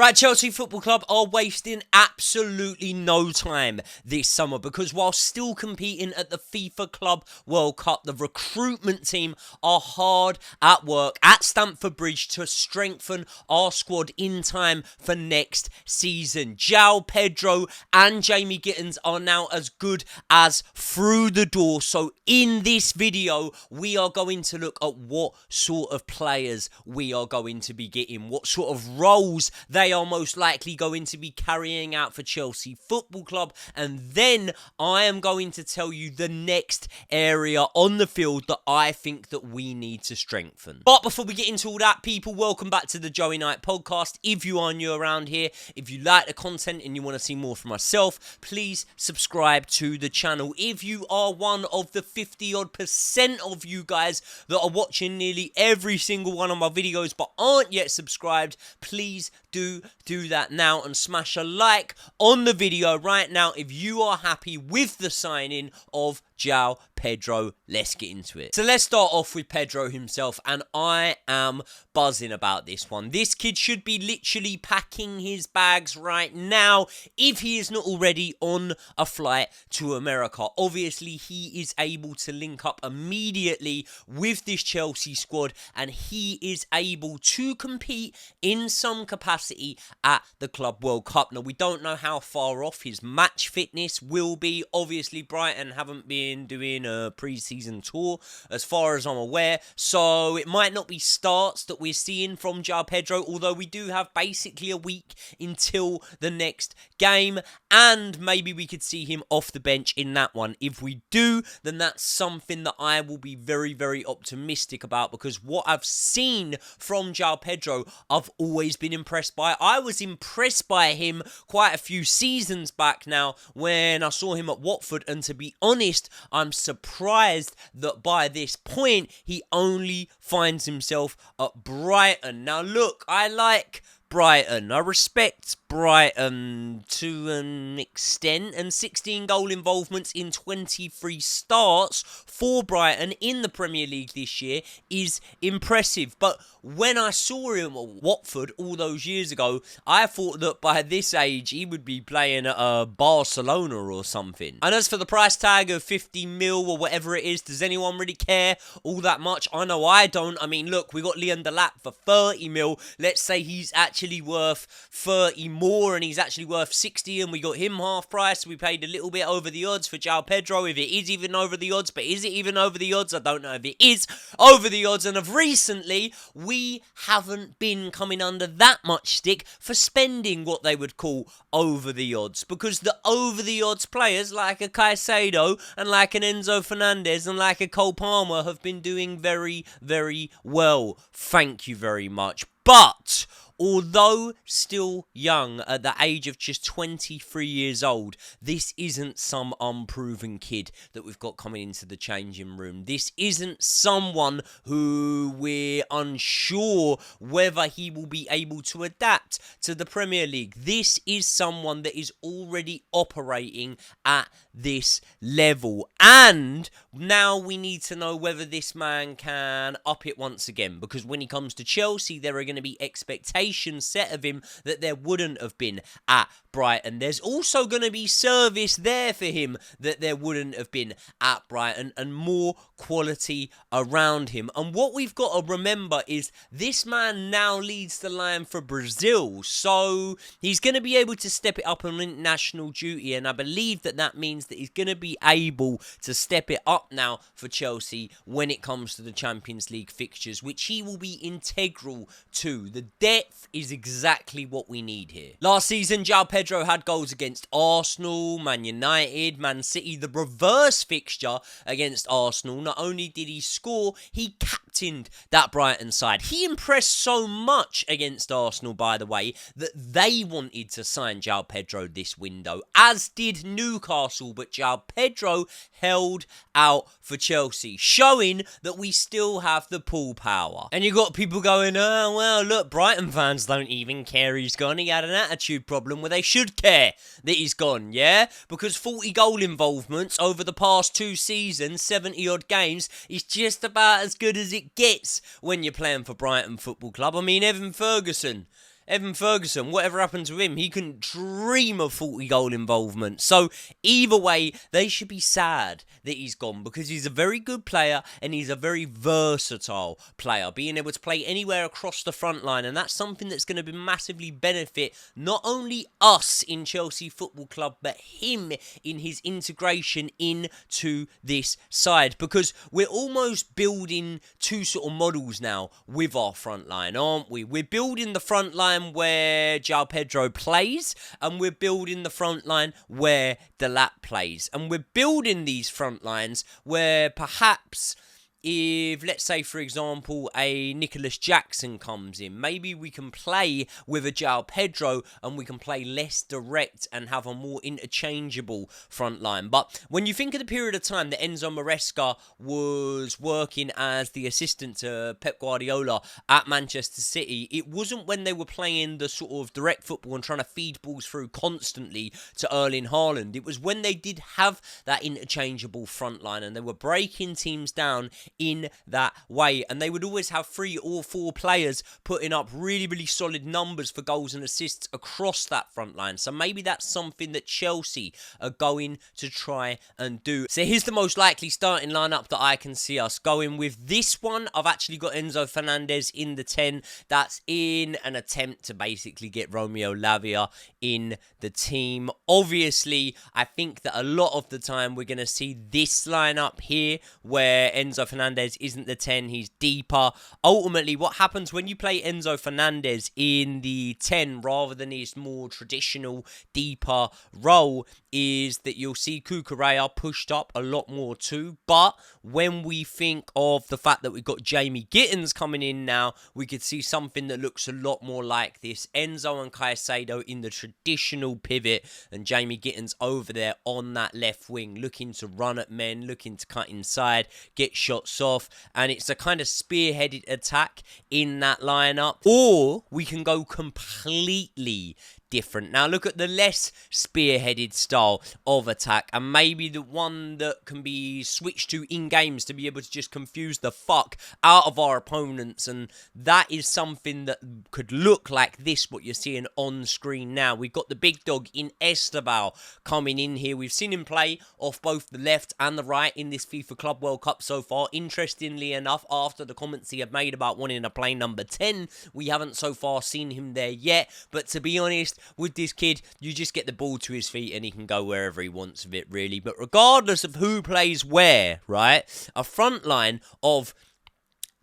Right, Chelsea Football Club are wasting absolutely no time this summer because while still competing at the FIFA Club World Cup, the recruitment team are hard at work at Stamford Bridge to strengthen our squad in time for next season. Joao, Pedro and Jamie Gittens are now as good as through the door. So in this video, we are going to look at what sort of players we are going to be getting, what sort of roles they are most likely going to be carrying out for Chelsea Football Club, and then I am going to tell you the next area on the field that I think that we need to strengthen. But before we get into all that, people, welcome back to the Joey Knight podcast. If you are new around here, if you like the content and you want to see more from myself, please subscribe to the channel. If you are one of the 50% of you guys that are watching nearly every single one of my videos but aren't yet subscribed, please do that now and smash a like on the video right now if you are happy with the signing of Joao Pedro. Let's get into it. So let's start off with Pedro himself, and I am buzzing about this one. This kid should be literally packing his bags right now if he is not already on a flight to America. Obviously, he is able to link up immediately with this Chelsea squad, and he is able to compete in some capacity at the Club World Cup. Now, we don't know how far off his match fitness will be. Obviously, Brighton haven't been doing a pre-season tour as far as I'm aware, so it might not be starts that we're seeing from Joao Pedro, although we do have basically a week until the next game, and maybe we could see him off the bench in that one. If we do, then that's something that I will be very, very optimistic about, because what I've seen from Joao Pedro, I've always been impressed by. I was impressed by him quite a few seasons back now when I saw him at Watford, and to be honest, I'm surprised that by this point he only finds himself at Brighton. Now look, I like Brighton. I respect Brighton to an extent, and 16 goal involvements in 23 starts for Brighton in the Premier League this year is impressive. But when I saw him at Watford all those years ago, I thought that by this age he would be playing at Barcelona or something. And as for the price tag of 50 mil or whatever it is, does anyone really care all that much? I know I don't. I mean, look, we got Leon Delap for 30 mil. Let's say he's actually worth 30 more and he's actually worth 60, and we got him half price. We paid a little bit over the odds for Joao Pedro, if it is even over the odds. But is it even over the odds? I don't know if it is over the odds. And of recently, we haven't been coming under that much stick for spending what they would call over the odds, because the over the odds players like a Caicedo and like an Enzo Fernandez and like a Cole Palmer have been doing very, very well. Thank you very much. But although still young at the age of just 23 years old, this isn't some unproven kid that we've got coming into the changing room. This isn't someone who we're unsure whether he will be able to adapt to the Premier League. This is someone that is already operating at this level, and now we need to know whether this man can up it once again, because when he comes to Chelsea, there are going to be expectations set of him that there wouldn't have been at Brighton. There's also going to be service there for him that there wouldn't have been at Brighton, and more quality around him. And what we've got to remember is this man now leads the line for Brazil, so he's going to be able to step it up on international duty, and I believe that that means that he's going to be able to step it up now for Chelsea when it comes to the Champions League fixtures, which he will be integral to. The depth is exactly what we need here. Last season, Joao Pedro had goals against Arsenal, Man United, Man City, the reverse fixture against Arsenal. Not only did he score, he captained that Brighton side. He impressed so much against Arsenal, by the way, that they wanted to sign Joao Pedro this window, as did Newcastle, but Joao Pedro held out for Chelsea, showing that we still have the pull power. And you got people going, oh, well, look, Brighton fans don't even care he's gone. He had an attitude problem. Well, they should care that he's gone, yeah? Because 40 goal involvements over the past 2 seasons, 70-odd games, is just about as good as it gets when you're playing for Brighton Football Club. I mean, Evan Ferguson Evan Ferguson, whatever happened to him, he couldn't dream of 40-goal involvement. So either way, they should be sad that he's gone, because he's a very good player and he's a very versatile player, being able to play anywhere across the front line, and that's something that's going to be massively benefit not only us in Chelsea Football Club, but him in his integration into this side, because we're almost building two sort of models now with our front line, aren't we? We're building the front line where Joao Pedro plays, and we're building the front line where Delap plays, and we're building these front lines where perhaps, if, let's say, for example, a Nicholas Jackson comes in, maybe we can play with a Joao Pedro and we can play less direct and have a more interchangeable front line. But when you think of the period of time that Enzo Maresca was working as the assistant to Pep Guardiola at Manchester City, it wasn't when they were playing the sort of direct football and trying to feed balls through constantly to Erling Haaland. It was when they did have that interchangeable front line and they were breaking teams down in that way, and they would always have 3 or 4 players putting up really, really solid numbers for goals and assists across that front line. So maybe that's something that Chelsea are going to try and do. So here's the most likely starting lineup that I can see us going with. This one, I've actually got Enzo Fernandez in the 10. That's in an attempt to basically get Romeo Lavia in the team. Obviously, I think that a lot of the time we're going to see this lineup here where Enzo Fernandez isn't the 10, he's deeper. Ultimately, what happens when you play Enzo Fernandez in the 10 rather than his more traditional, deeper role is that you'll see Cucurella pushed up a lot more too. But when we think of the fact that we've got Jamie Gittens coming in now, we could see something that looks a lot more like this. Enzo and Caicedo in the traditional pivot, and Jamie Gittens over there on that left wing, looking to run at men, looking to cut inside, get shots off, and it's a kind of spearheaded attack in that lineup. Or we can go completely different. Now look at the less spearheaded style of attack, and maybe the one that can be switched to in games to be able to just confuse the fuck out of our opponents, and that is something that could look like this, what you're seeing on screen now. We've got the big dog in Esteban coming in here. We've seen him play off both the left and the right in this FIFA Club World Cup so far. Interestingly enough, after the comments he had made about wanting to play number 10, we haven't so far seen him there yet, but to be honest, with this kid, you just get the ball to his feet and he can go wherever he wants with it, really. But regardless of who plays where, right, a front line of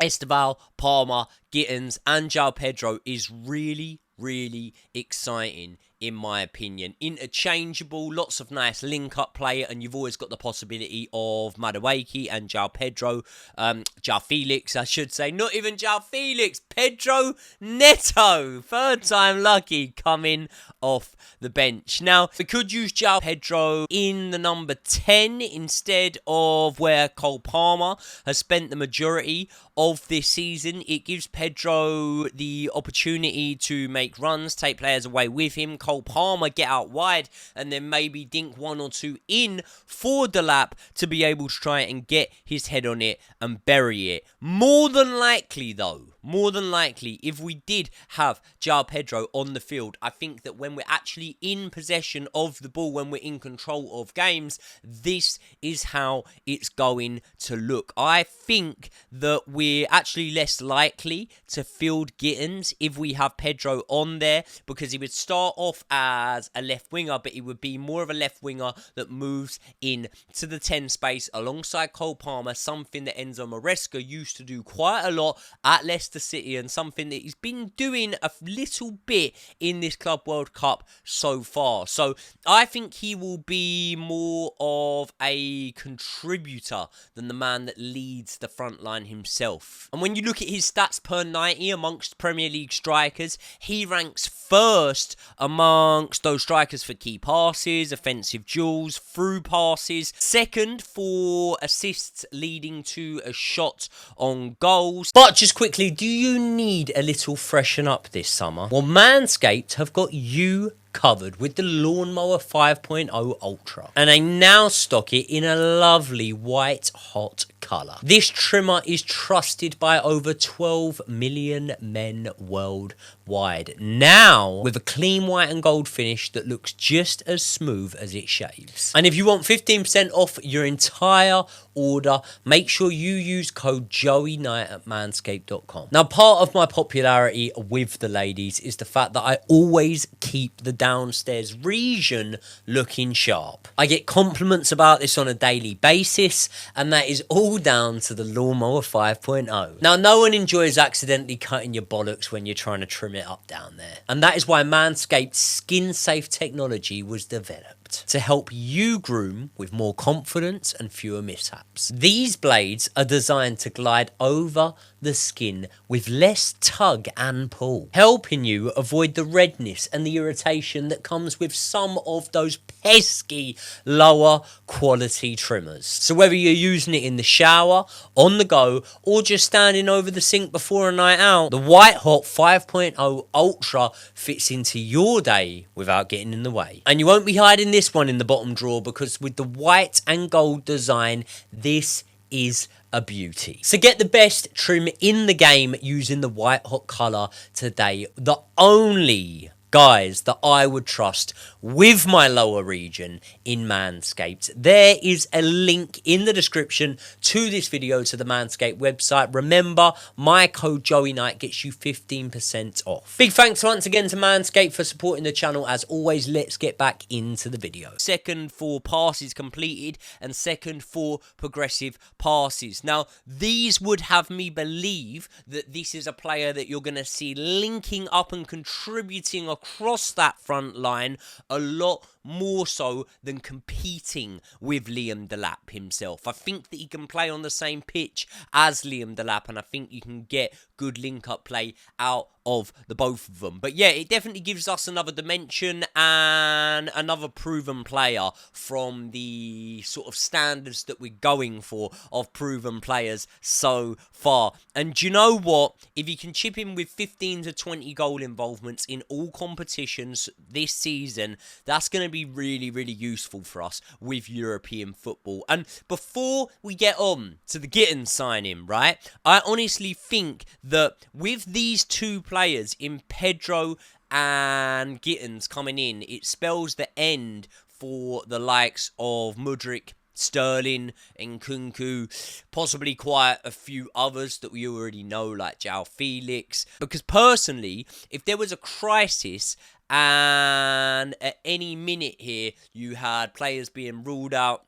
Esteban, Palmer, Gittens and Joao Pedro is really, really exciting, in my opinion. Interchangeable, lots of nice link-up play, and you've always got the possibility of Madueke and Joao Pedro, Joao Felix, I should say. Not even Joao Felix, Pedro Neto, third time lucky, coming off the bench. Now, we could use Joao Pedro in the number 10 instead of where Cole Palmer has spent the majority of this season. It gives Pedro the opportunity to make runs, take players away with him. Cole Palmer get out wide and then maybe dink 1 or 2 in for Delap to be able to try and get his head on it and bury it. More than likely though, if we did have Joao Pedro on the field, I think that when we're actually in possession of the ball, when we're in control of games, this is how it's going to look. I think that we're actually less likely to field Gittens if we have Pedro on there, because he would start off as a left winger, but he would be more of a left winger that moves in to the 10 space alongside Cole Palmer, something that Enzo Maresca used to do quite a lot at Leicester City, and something that he's been doing a little bit in this Club World Cup so far. So I think he will be more of a contributor than the man that leads the front line himself. And when you look at his stats per 90 amongst Premier League strikers, he ranks first amongst those strikers for key passes, offensive duels, through passes, second for assists leading to a shot on goals. But just quickly, do you need a little freshen up this summer? Well, Manscaped have got you covered with the Lawnmower 5.0 Ultra, and they now stock it in a lovely white hot colour. This trimmer is trusted by over 12 million men worldwide, now with a clean white and gold finish that looks just as smooth as it shaves. And if you want 15% off your entire order, make sure you use code JOEYKNIGHT at manscaped.com. Now, part of my popularity with the ladies is the fact that I always keep the downstairs region looking sharp. I get compliments about this on a daily basis, and that is all down to the Lawnmower 5.0. Now, no one enjoys accidentally cutting your bollocks when you're trying to trim it up down there, and that is why Manscaped's skin-safe technology was developed to help you groom with more confidence and fewer mishaps. These blades are designed to glide over the skin with less tug and pull, helping you avoid the redness and the irritation that comes with some of those pesky lower quality trimmers. So whether you're using it in the shower, on the go, or just standing over the sink before a night out, the White Hot 5.0 Ultra fits into your day without getting in the way. And you won't be hiding this one in the bottom drawer, because with the white and gold design, this is a beauty. So get the best trim in the game using the White Hot colour today. The only guys that I would trust with my lower region in Manscaped. There is a link in the description to this video to the Manscaped website. Remember, my code JOEYKNIGHT gets you 15% off. Big thanks once again to Manscaped for supporting the channel. As always, let's get back into the video. Second for passes completed and second for progressive passes. Now, these would have me believe that this is a player that you're going to see linking up and contributing across that front line a lot more so than competing with Liam Delap himself. I think that he can play on the same pitch as Liam Delap, and I think you can get good link-up play out of the both of them. But yeah, it definitely gives us another dimension and another proven player from the sort of standards that we're going for of proven players so far. And do you know what? If you can chip in with 15 to 20 goal involvements in all competitions this season, that's going to be really, really useful for us with European football. And before we get on to the Gittens signing, right, I honestly think that with these two players in Pedro and Gittens coming in, it spells the end for the likes of Mudryk, Sterling, and Nkunku, possibly quite a few others that we already know, like Joao Felix. Because personally, if there was a crisis and at any minute here you had players being ruled out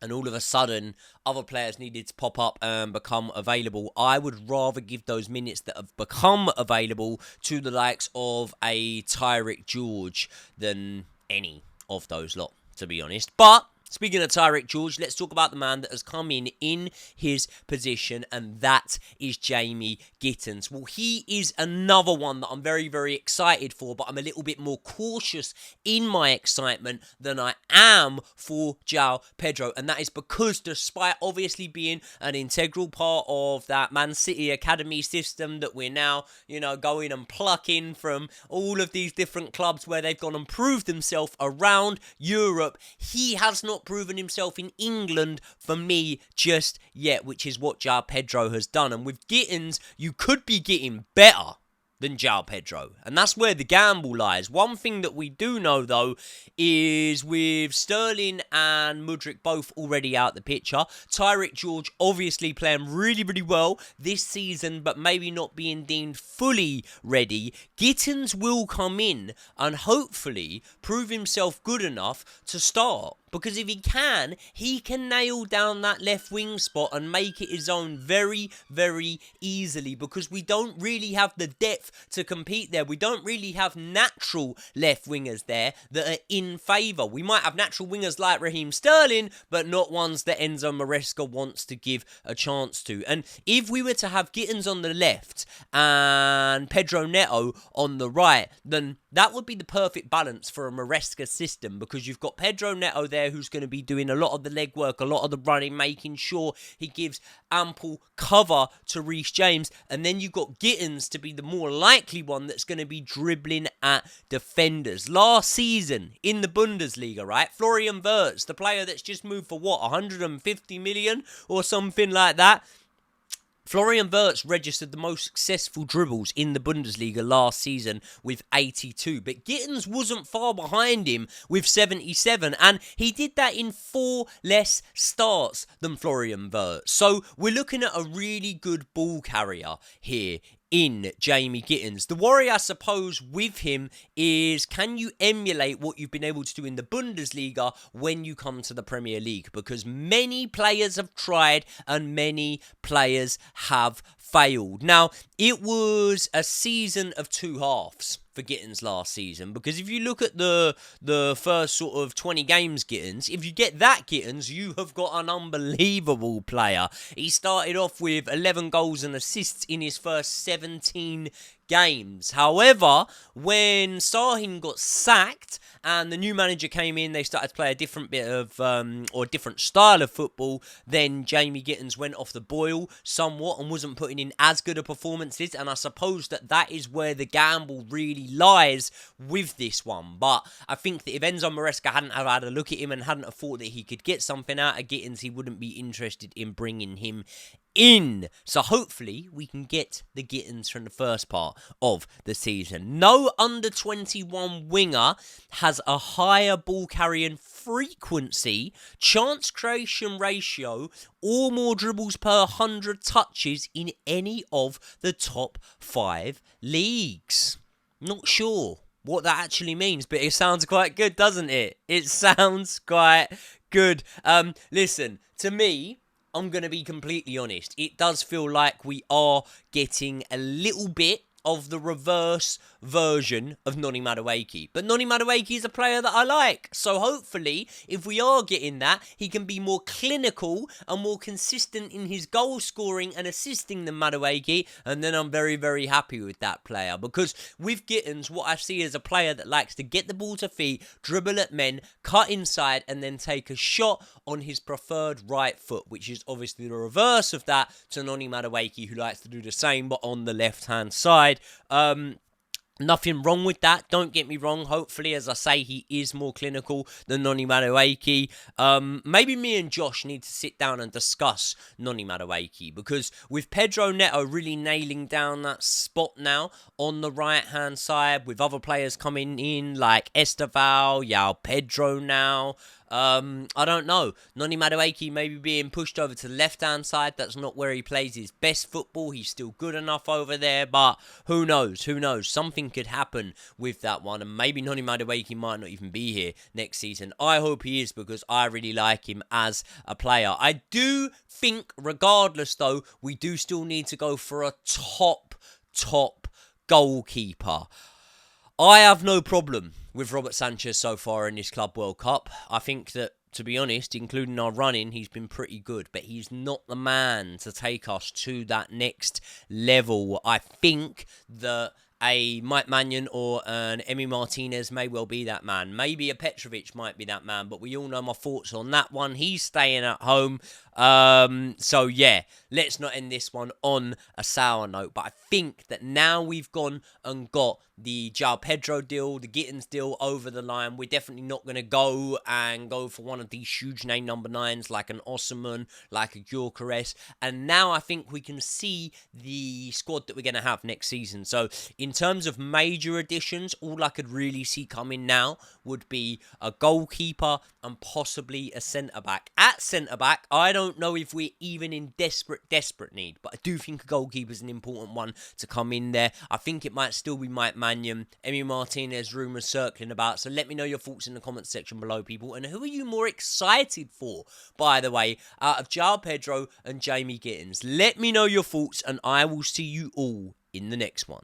and all of a sudden other players needed to pop up and become available, I would rather give those minutes that have become available to the likes of a Tyrick George than any of those lot, to be honest. But speaking of Tyrick George, let's talk about the man that has come in his position, and that is Jamie Gittens. Well, he is another one that I'm very, very excited for, but I'm a little bit more cautious in my excitement than I am for Joao Pedro, and that is because despite obviously being an integral part of that Man City academy system that we're now, going and plucking from all of these different clubs where they've gone and proved themselves around Europe, he has not proven himself in England for me just yet, which is what Joao Pedro has done. And with Gittens, you could be getting better than Joao Pedro, and that's where the gamble lies. One thing that we do know, though, is with Sterling and Mudryk both already out the picture, Tyrick George obviously playing really, really well this season, but maybe not being deemed fully ready, Gittens will come in and hopefully prove himself good enough to start. Because if he can nail down that left wing spot and make it his own very, very easily. Because we don't really have the depth to compete there. We don't really have natural left wingers there that are in favour. We might have natural wingers like Raheem Sterling, but not ones that Enzo Maresca wants to give a chance to. And if we were to have Gittens on the left and Pedro Neto on the right, then that would be the perfect balance for a Maresca system. Because you've got Pedro Neto there player who's going to be doing a lot of the legwork, a lot of the running, making sure he gives ample cover to Reece James. And then you've got Gittens to be the more likely one that's going to be dribbling at defenders. Last season in the Bundesliga, right? Florian Wirtz, the player that's just moved for 150 million or something like that. Florian Wirtz registered the most successful dribbles in the Bundesliga last season with 82, but Gittens wasn't far behind him with 77, and he did that in 4 less starts than Florian Wirtz. So we're looking at a really good ball carrier here in Jamie Gittens. The worry, I suppose, with him is, can you emulate what you've been able to do in the Bundesliga when you come to the Premier League? Because many players have tried and many players have failed. Now, it was a season of 2 halves for Gittens last season, because if you look at the first sort of 20 games Gittens, if you get that Gittens, you have got an unbelievable player. He started off with 11 goals and assists in his first 17 games. However, when Sahin got sacked and the new manager came in, they started to play a different bit of, or a different style of football, then Jamie Gittens went off the boil somewhat and wasn't putting in as good a performances, and I suppose that is where the gamble really lies with this one. But I think that if Enzo Maresca hadn't have had a look at him and hadn't have thought that he could get something out of Gittens, he wouldn't be interested in bringing him in. So hopefully we can get the Gittens from the first part of the season. No under 21 winger has a higher ball carrying frequency, chance creation ratio, or more dribbles per 100 touches in any of the top 5 leagues. Not sure what that actually means, but it sounds quite good, doesn't it? It sounds quite good. Listen, to me, I'm going to be completely honest, it does feel like we are getting a little bit of the reverse version of Noni Madueke. But Noni Madueke is a player that I like. So hopefully, if we are getting that, he can be more clinical and more consistent in his goal scoring and assisting than Madueke. And then I'm very, very happy with that player. Because with Gittens, what I see is a player that likes to get the ball to feet, dribble at men, cut inside, and then take a shot on his preferred right foot, which is obviously the reverse of that to Noni Madueke, who likes to do the same, but on the left-hand side. Nothing wrong with that, don't get me wrong. Hopefully, as I say, he is more clinical than Noni Madueke. Maybe me and Josh need to sit down and discuss Noni Madueke, because with Pedro Neto really nailing down that spot now on the right-hand side, with other players coming in like Esteval, Joao Pedro now, I don't know. Noni Madueke maybe being pushed over to the left-hand side. That's not where he plays his best football. He's still good enough over there, but who knows? Who knows? Something could happen with that one, and maybe Noni Madueke might not even be here next season. I hope he is, because I really like him as a player. I do think, regardless though, we do still need to go for a top goalkeeper. I have no problem with Robert Sanchez so far in this Club World Cup. I think that, to be honest, including our running, he's been pretty good, but he's not the man to take us to that next level. I think that a Mike Maignan or an Emi Martinez may well be that man. Maybe a Petrovic might be that man, but we all know my thoughts on that one. He's staying at home. So yeah, let's not end this one on a sour note. But I think that now we've gone and got the Joao Pedro deal, the Gittens deal over the line, we're definitely not going to go for one of these huge name number 9s like an Osimhen, like a Gyökeres. And now I think we can see the squad that we're going to have next season. So in terms of major additions, all I could really see coming now would be a goalkeeper and possibly a centre-back. At centre-back, I don't know if we're even in desperate need, but I do think a goalkeeper is an important one to come in there. I think it might still be Mike Maignan, Emi Martinez, rumours circling about. So let me know your thoughts in the comments section below, people. And who are you more excited for, by the way, out of Joao Pedro and Jamie Gittens? Let me know your thoughts, and I will see you all in the next one.